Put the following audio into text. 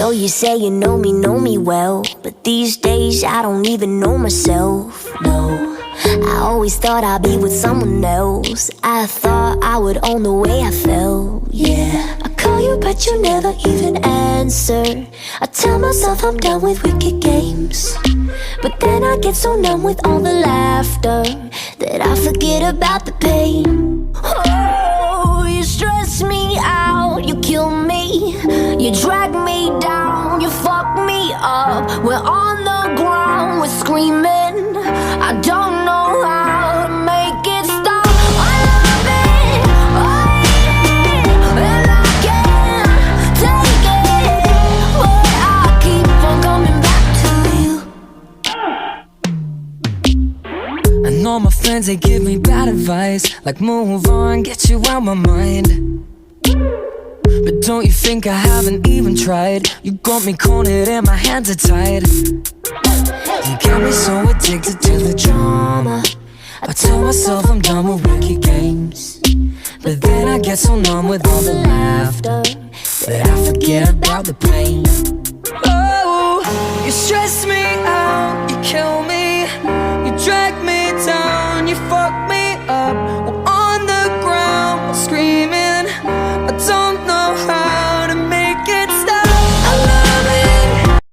know you say you know me well, but these days I don't even know myself, no. I always thought I'd be with someone else. I thought I would own the way I felt, yeah. I call you but you never even answer. I tell myself I'm done with wicked games, but then I get so numb with all the laughter that I forget about the pain. Oh, you stress me out, you kill me, you drag me down, you fuck me up. We're on the ground, we're screaming. I don't know how to make it stop. I love it, I hate it, and I can't take it, but I keep on coming back to you. And all my friends, they give me bad advice, like move on, get you out my mind. But don't you think I haven't even tried? You got me cornered and my hands are tied. You got me so addicted to the drama. I tell myself I'm done with wicked games, but then I get so numb with all the laughter that I forget about the pain. Oh, you stress me out, you kill me, you drag me